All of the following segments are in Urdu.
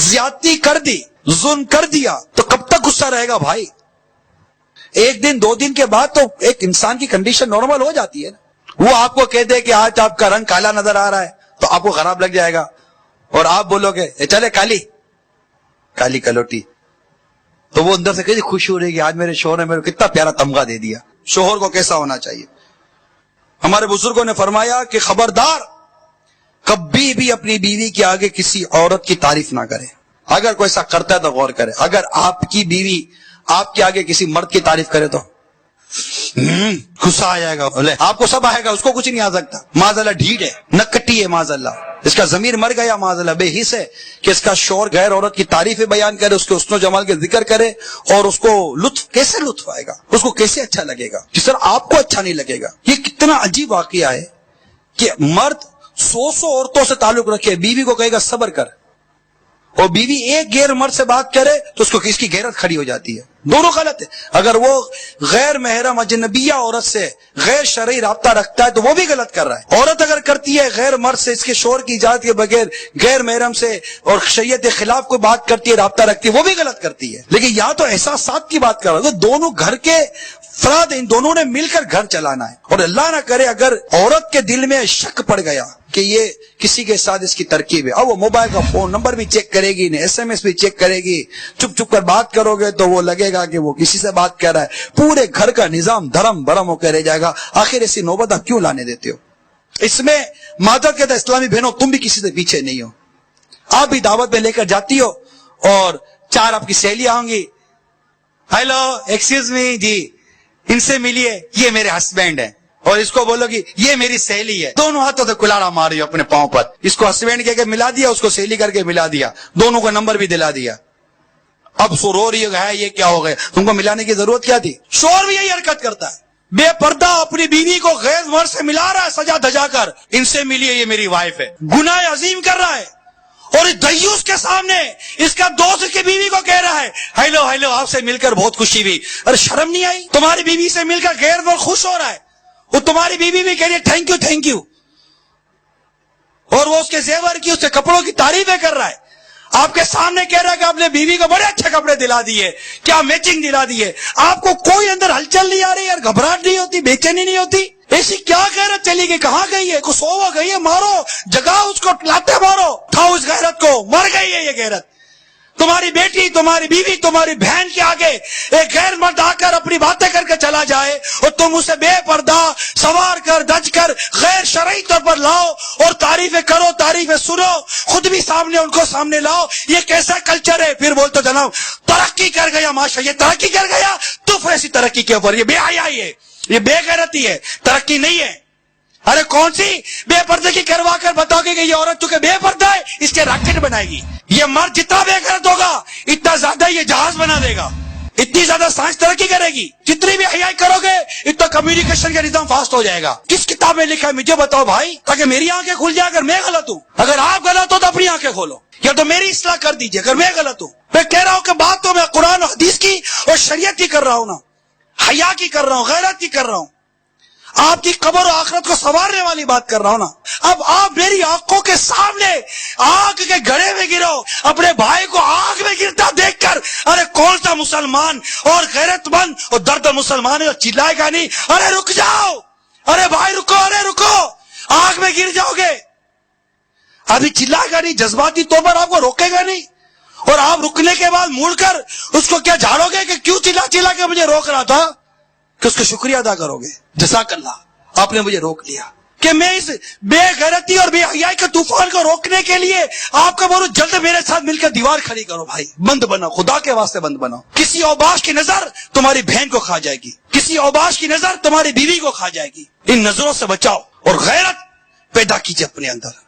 زیادتی کر دی, ظلم کر دیا, تو کب تک غصہ رہے گا بھائی؟ ایک دن 2 دن کے بعد تو ایک انسان کی کنڈیشن نارمل ہو جاتی ہے نا. وہ آپ کو کہہ دے کہ آج آپ کا رنگ کالا نظر آ رہا ہے تو آپ کو خراب لگ جائے گا, اور آپ بولو گے چلے کالی کلوٹی, تو وہ اندر سے کیسے خوشی ہو رہی ہے کہ آج میرے شوہر نے میرے کو کتنا پیارا تمغہ دے دیا. شوہر کو کیسا ہونا چاہیے؟ ہمارے بزرگوں نے فرمایا کہ خبردار کبھی بھی اپنی بیوی کے آگے کسی عورت کی تعریف نہ کرے. اگر کوئی ایسا کرتا ہے تو غور کرے. اگر آپ کی بیوی آپ کے آگے کسی مرد کی تعریف کرے تو غصہ آ جائے گا. آپ کو سب آئے گا, اس کو کچھ نہیں آ سکتا. معاذ اللہ ڈھیٹ ہے, نکٹی ہے, معاذ اللہ اس کا ضمیر مر گیا, معاذ اللہ بے حس ہے کہ اس کا شوہر غیر عورت کی تعریفیں بیان کرے, اس کے حسن و جمال کے ذکر کرے, اور اس کو کیسے لطف آئے گا, اس کو کیسے اچھا لگے گا جس طرح آپ کو اچھا نہیں لگے گا. یہ کتنا عجیب واقعہ ہے کہ مرد 100 عورتوں سے تعلق رکھے, بیوی کو کہے گا صبر کر, اور بیوی ایک غیر مرد سے بات کرے تو اس کو کس کی غیرت کھڑی ہو جاتی ہے. دونوں غلط ہے. اگر وہ غیر محرم اجنبیہ عورت سے غیر شرعی رابطہ رکھتا ہے تو وہ بھی غلط کر رہا ہے. عورت اگر کرتی ہے غیر مرد سے, اس کے شوہر کی اجازت کے بغیر غیر محرم سے اور شریعت کے خلاف کوئی بات کرتی ہے, رابطہ رکھتی ہے, وہ بھی غلط کرتی ہے. لیکن یہاں تو احساسات کی بات کر رہا ہے, تو دونوں گھر کے افراد, ان دونوں نے مل کر گھر چلانا ہے. اور اللہ نہ کرے اگر عورت کے دل میں شک پڑ گیا کہ یہ کسی کے ساتھ اس کی ترکیب ہے, اب وہ موبائل کا فون نمبر بھی چیک کرے گی, SMS بھی چیک کرے گی, چپ چپ کر بات کرو گے تو وہ لگے گا کہ وہ کسی سے بات کر رہا ہے, پورے گھر کا نظام دھرم برم ہو کے رہ جائے گا. آخر ایسی نوبت آپ کیوں لانے دیتے ہو؟ اس میں معذرت کہتا ہے اسلامی بہنوں, تم بھی کسی سے پیچھے نہیں ہو. آپ بھی دعوت میں لے کر جاتی ہو اور 4 آپ کی سہیلیاں ہوں گی, ہیلو ایکسکیوز می جی, ان سے ملیے, یہ میرے ہسبینڈ ہیں, اور اس کو بولو گی یہ میری سہیلی ہے. دونوں ہاتھوں سے کلاڑا ماری ہو اپنے پاؤں پر, اس کو ہسبینڈ کہہ کے ملا دیا, اس کو سہیلی کر کے ملا دیا, دونوں کا نمبر بھی دلا دیا. اب سرو رہی ہے یہ کیا ہو گیا, تم کو ملانے کی ضرورت کیا تھی؟ شوہر بھی یہی حرکت کرتا ہے, بے پردہ اپنی بیوی کو غیر مرد سے ملا رہا ہے سجا دھجا کر, ان سے ملیے یہ میری وائف ہے. گناہ عظیم کر رہا ہے, اور اس دیوس کے سامنے اس کا دوست کی بیوی کو کہہ رہا ہے ہیلو آپ سے مل کر بہت خوشی ہوئی. ارے شرم نہیں آئی؟ تمہاری بیوی سے مل کر غیر مرد خوش ہو رہا ہے, وہ تمہاری بیوی بھی کہہ رہی ہے تھینک یو, اور وہ اس کے زیور کی, اس کے کپڑوں کی تعریفیں کر رہا ہے. آپ کے سامنے کہہ رہا ہے کہ آپ نے بیوی کو بڑے اچھے کپڑے دلا دیے, کیا میچنگ دلا دیے. آپ کو کوئی اندر ہلچل نہیں آ رہی یار, گھبراہٹ نہیں ہوتی, بے چینی نہیں ہوتی؟ ایسی کیا غیرت چلی گئی, کہاں گئی ہے؟ کچھ سو گئی ہے, مارو, جگاؤ اس کو, لاتے مارو, اٹھاؤ اس غیرت کو, مر گئی ہے یہ غیرت. تمہاری بیٹی, تمہاری بیوی, تمہاری بہن کے آگے ایک غیر مرد آ کر اپنی باتیں کر کے چلا جائے, اور تم اسے بے پردہ سوار کر دج کر غیر شرعی طور پر لاؤ اور تعریفیں کرو, تعریفیں سنو, خود بھی سامنے ان کو سامنے لاؤ. یہ کیسا کلچر ہے؟ پھر بولتے جناب ترقی کر گیا ماشاء, یہ ترقی کر گیا, تو ایسی ترقی کے اوپر یہ بے حیائی ہے, یہ بے غیرتی ہے, ترقی نہیں ہے. ارے کون سی بے پردے کی کروا کر بتاؤ گے کہ یہ عورت چونکہ بے پردہ ہے اس کے راکٹ بنائے گی. یہ مرد جتنا بے غیرت ہوگا اتنا زیادہ یہ جہاز بنا دے گا, اتنی زیادہ سائنس ترقی کرے گی. جتنی بھی حیائی کرو گے اتنا کمیونیکیشن کا نظام فاسٹ ہو جائے گا. کس کتاب میں لکھا ہے مجھے بتاؤ بھائی, تاکہ میری آنکھیں کھل جائے. اگر میں غلط ہوں, اگر آپ غلط ہو تو اپنی آنکھیں کھولو, یا تو میری اصلاح کر دیجئے اگر میں غلط ہوں. میں کہہ رہا ہوں کہ بات تو میں قرآن و حدیث کی اور شریعت کی کر رہا ہوں نا, حیا کی کر رہا ہوں, غیرت کی کر رہا ہوں, آپ کی قبر و آخرت کو سنوارنے والی بات کر رہا ہوں نا. اب آپ میری آنکھوں کے سامنے آگ کے گڑھے میں گرو, اپنے بھائی کو آگ میں گرتا دیکھ کر, ارے کون سا مسلمان اور غیرت مند اور درد مسلمان ہے, اور چلائے گا نہیں ارے رک جاؤ, ارے بھائی رکو, ارے رکو, آگ میں گر جاؤ گے. ابھی چلائے گا نہیں, جذباتی طور پر آپ کو روکے گا نہیں, اور آپ رکنے کے بعد مڑ کر اس کو کیا جھاڑو گے کہ کیوں چلا کے مجھے روک رہا تھا, کہ اس کا شکریہ ادا کرو گے, جزاک اللہ آپ نے مجھے روک لیا. کہ میں اس بے غیرتی اور بے حیائی کے طوفان کو روکنے کے لیے آپ کا بولو جلد میرے ساتھ مل کر دیوار کھڑی کرو. بھائی بند بناؤ, خدا کے واسطے بند بناؤ. کسی اوباش کی نظر تمہاری بہن کو کھا جائے گی, کسی اوباش کی نظر تمہاری بیوی کو کھا جائے گی. ان نظروں سے بچاؤ اور غیرت پیدا کیجئے اپنے اندر.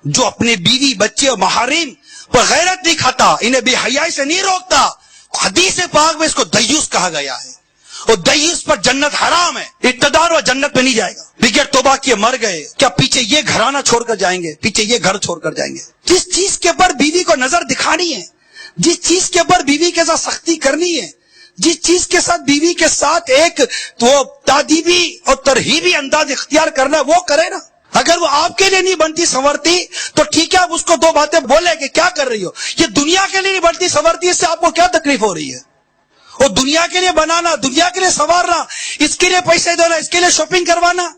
جو اپنے بیوی, بچے اور محارم پر غیرت نہیں کھاتا, انہیں بے حیائی سے نہیں روکتا, حدیث پاک میں اس کو دیوس کہا گیا ہے, اور دیوس پر جنت حرام ہے. اقتدار و جنت میں نہیں جائے گا. بغیر توبہ کیے مر گئے, کیا پیچھے یہ گھرانہ چھوڑ کر جائیں گے, پیچھے یہ گھر چھوڑ کر جائیں گے. جس چیز کے اوپر بیوی کو نظر دکھانی ہے, جس چیز کے اوپر بیوی کے ساتھ سختی کرنی ہے, جس چیز کے ساتھ بیوی کے ساتھ ایک وہ تادیبی اور ترہیبی انداز اختیار کرنا ہے, وہ کرے نا. اگر وہ آپ کے لیے نہیں بنتی سنورتی تو ٹھیک ہے، آپ اس کو دو باتیں بولیں کہ کیا کر رہی ہو، یہ دنیا کے لیے نہیں بنتی سنورتی، اس سے آپ کو کیا تکلیف ہو رہی ہے؟ اور دنیا کے لیے بنانا، دنیا کے لیے سنوارنا، اس کے لیے پیسے دینا، اس کے لیے شاپنگ کروانا،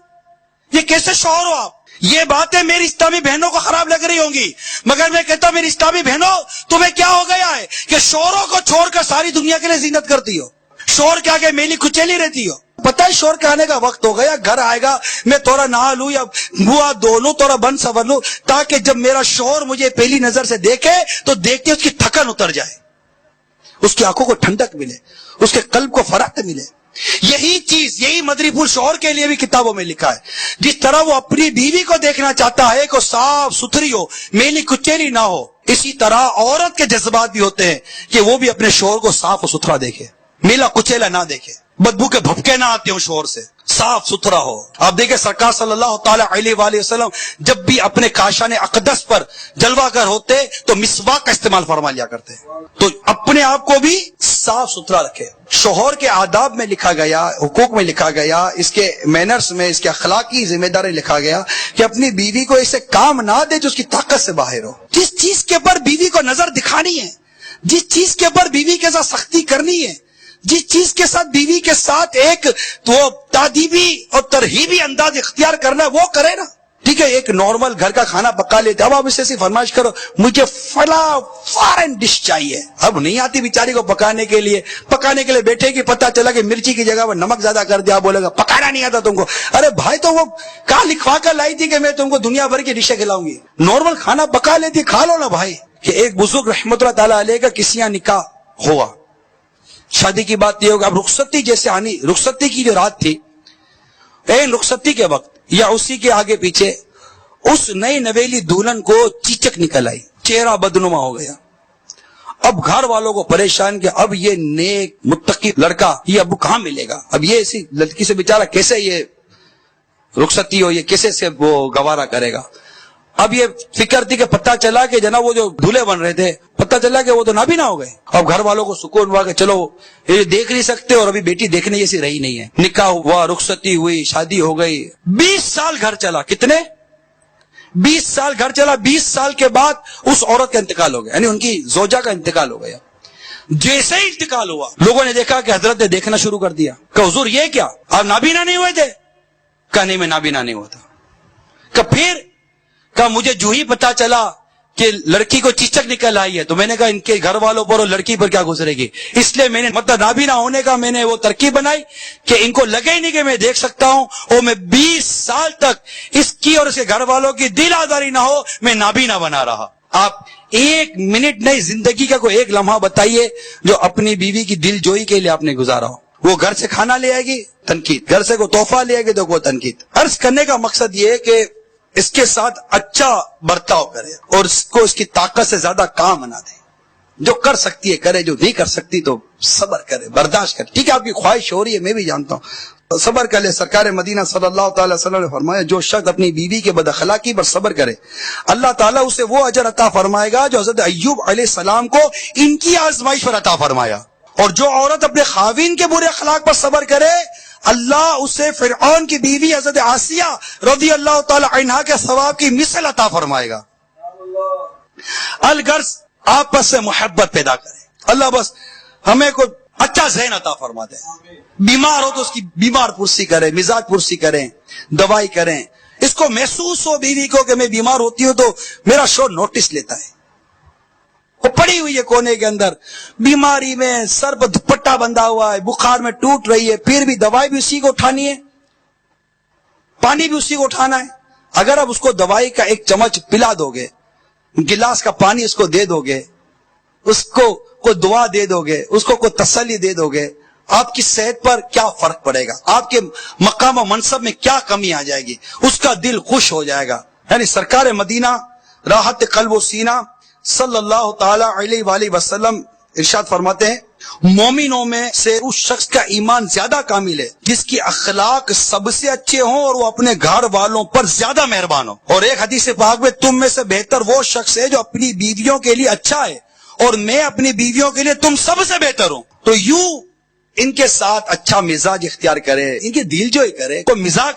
یہ کیسے شوہر ہو آپ؟ یہ باتیں میری اسلامی بہنوں کو خراب لگ رہی ہوں گی، مگر میں کہتا ہوں میری اسلامی بہنوں، تمہیں کیا ہو گیا ہے کہ شوہروں کو چھوڑ کر ساری دنیا کے لیے زینت کرتی ہو؟ شوہر کے آگے میلی کچیلی رہتی ہو؟ پتہ ہے شوہر کے آنے کا وقت ہو گیا، گھر آئے گا، میں تھوڑا نہا لوں یا منہ دھو لوں، تھوڑا بن سنور لوں، تاکہ جب میرا شوہر مجھے پہلی نظر سے دیکھے تو دیکھتے اس کی تھکن اتر جائے، اس کی آنکھوں کو ٹھنڈک ملے، اس کے قلب کو فرحت ملے۔ یہی چیز، یہی مدری پھول شوہر کے لیے بھی کتابوں میں لکھا ہے۔ جس طرح وہ اپنی بیوی کو دیکھنا چاہتا ہے کہ صاف ستھری ہو، میلی کچیلی نہ ہو، اسی طرح عورت کے جذبات بھی ہوتے ہیں کہ وہ بھی اپنے شوہر کو صاف و ستھرا دیکھے، میلا کچیلا نہ دیکھے، بدبو کے بھپکے نہ آتے ہوں شوہر سے، صاف ستھرا ہو۔ آپ دیکھیں سرکار صلی اللہ تعالی علیہ وآلہ وسلم جب بھی اپنے کاشان اقدس پر جلوہ گر ہوتے تو مسواک کا استعمال فرما لیا کرتے، تو اپنے آپ کو بھی صاف ستھرا رکھے۔ شوہر کے آداب میں لکھا گیا، حقوق میں لکھا گیا، اس کے مینرز میں، اس کے اخلاقی ذمہ داری لکھا گیا کہ اپنی بیوی کو ایسے کام نہ دے جو اس کی طاقت سے باہر ہو۔ جس چیز کے اوپر بیوی کو نظر دکھانی ہے، جس چیز کے اوپر بیوی کے ساتھ سختی کرنی ہے، جس چیز کے ساتھ بیوی کے ساتھ ایک تو تادیبی اور ترہیبی انداز اختیار کرنا ہے وہ کرے نا۔ ٹھیک ہے، ایک نارمل گھر کا کھانا پکا لیتے، اب آپ اسے ایسی فرمائش کرو مجھے فلاں فارن ڈش چاہیے، اب نہیں آتی بیچاری کو پکانے کے لیے بیٹھے گی، پتہ چلا کہ مرچی کی جگہ وہ نمک زیادہ کر دیا، بولے گا پکانا نہیں آتا تم کو۔ ارے بھائی تو وہ کہاں لکھوا کر لائی تھی کہ میں تم کو دنیا بھر کی ڈشیں کھلاؤں گی؟ نارمل کھانا پکا لیتی، کھا لو نا بھائی۔ کہ ایک بزرگ رحمت اللہ تعالیٰ علیہ کا کسی یہاں نکاح ہوا، شادی کی بات یہ ہوگا، اب رخصتی جیسے آنی، رخصتی کی جو رات تھی، رخصتی کے وقت یا اسی کے آگے پیچھے اس نئی نویلی دلہن کو چیچک نکل آئی، چہرہ بدنما ہو گیا۔ اب گھر والوں کو پریشان کہ اب یہ نیک متقی لڑکا یہ اب کہاں ملے گا، اب یہ اسی لڑکی سے بیچارہ کیسے یہ رخصتی ہو، یہ کیسے سے وہ گوارا کرے گا۔ اب یہ فکر تھی کہ پتہ چلا کہ جناب وہ جو دولہے بن رہے تھے، پتہ چلا کہ وہ تو نابینا ہو گئے۔ اب گھر والوں کو سکون ہوا کہ چلو یہ دیکھ نہیں سکتے، اور ابھی بیٹی دیکھنے جیسی رہی نہیں ہے، نکاح ہوا، رخصتی ہوئی، شادی ہو گئی۔ 20 سال گھر چلا، کتنے؟ 20 سال گھر چلا۔ 20 سال کے بعد اس عورت کا انتقال ہو گیا، یعنی ان کی زوجہ کا انتقال ہو گیا۔ جیسے ہی انتقال ہوا، لوگوں نے دیکھا کہ حضرت نے دیکھنا شروع کر دیا کہ حضور یہ کیا، آپ نابینا نہیں ہوئے تھے؟ کہا نہیں میں نابینا نہیں ہوا تھا۔ کہ پھر کہ مجھے جو ہی پتا چلا کہ لڑکی کو چیچک نکل آئی ہے تو میں نے کہا ان کے گھر والوں پر اور لڑکی پر کیا گزرے گی، اس لیے میں نے مطلب نابینا ہونے کا میں نے وہ ترکیب بنائی کہ ان کو لگے ہی نہیں کہ میں دیکھ سکتا ہوں، اور میں 20 سال تک اس کی اور اس کے گھر والوں کی دل آزاری نہ ہو، میں نابینا بنا رہا۔ آپ 1 منٹ نہیں، زندگی کا کوئی ایک لمحہ بتائیے جو اپنی بیوی کی دل جوئی کے لیے آپ نے گزارا ہو۔ وہ گھر سے کھانا لے آئے گی، تنقید، گھر سے کوئی تحفہ لے آئے گی تو کوئی تنقید۔ عرض کرنے کا مقصد یہ ہے کہ اس کے ساتھ اچھا برتاؤ کرے اور اس کو اس کی طاقت سے زیادہ کام نہ دے، جو کر سکتی ہے کرے، جو نہیں کر سکتی تو صبر کرے، برداشت کرے۔ ٹھیک ہے آپ کی خواہش ہو رہی ہے، میں بھی جانتا ہوں، صبر کر لے۔ سرکار مدینہ صلی اللہ تعالی وسلم نے فرمایا جو شخص اپنی بیوی کے بد اخلاقی پر صبر کرے اللہ تعالیٰ اسے وہ اجر عطا فرمائے گا جو حضرت ایوب علیہ السلام کو ان کی آزمائش پر عطا فرمایا، اور جو عورت اپنے خاوند کے برے اخلاق پر صبر کرے اللہ اسے فرعون کی بیوی حضرت آسیہ رضی اللہ تعالی عنہا کے ثواب کی مثل عطا فرمائے گا۔ الغرض آپس میں محبت پیدا کرے، اللہ بس ہمیں کوئی اچھا ذہن عطا فرما دے۔ بیمار ہو تو اس کی بیمار پرسی کرے، مزاج پرسی کریں، دوائی کریں، اس کو محسوس ہو بیوی کو کہ میں بیمار ہوتی ہوں تو میرا شوہر نوٹس لیتا ہے، وہ پڑی ہوئی ہے کونے کے اندر بیماری میں، سر پر دوپٹہ بندھا ہوا ہے، بخار میں ٹوٹ رہی ہے، پھر بھی دوائی بھی اسی کو اٹھانی ہے، پانی بھی اسی کو اٹھانا ہے۔ اگر آپ اس کو دوائی کا ایک چمچ پلا دو گے، گلاس کا پانی اس کو دے دو گے، اس کو کوئی دعا دے دو گے، اس کو کوئی تسلی دے دو گے، آپ کی صحت پر کیا فرق پڑے گا، آپ کے مقام و منصب میں کیا کمی آ جائے گی، اس کا دل خوش ہو جائے گا۔ یعنی سرکار مدینہ راحت قلب و سینہ صلی اللہ تعالی علیہ وآلہ وسلم ارشاد فرماتے ہیں مومنوں میں سے اس شخص کا ایمان زیادہ کامل ہے جس کی اخلاق سب سے اچھے ہوں اور وہ اپنے گھر والوں پر زیادہ مہربان ہو۔ اور ایک حدیث پاک میں تم میں سے بہتر وہ شخص ہے جو اپنی بیویوں کے لیے اچھا ہے اور میں اپنی بیویوں کے لیے تم سب سے بہتر ہوں۔ تو یوں ان کے ساتھ اچھا مزاج اختیار کرے، ان کے دل جوئی کرے، کوئی مزاج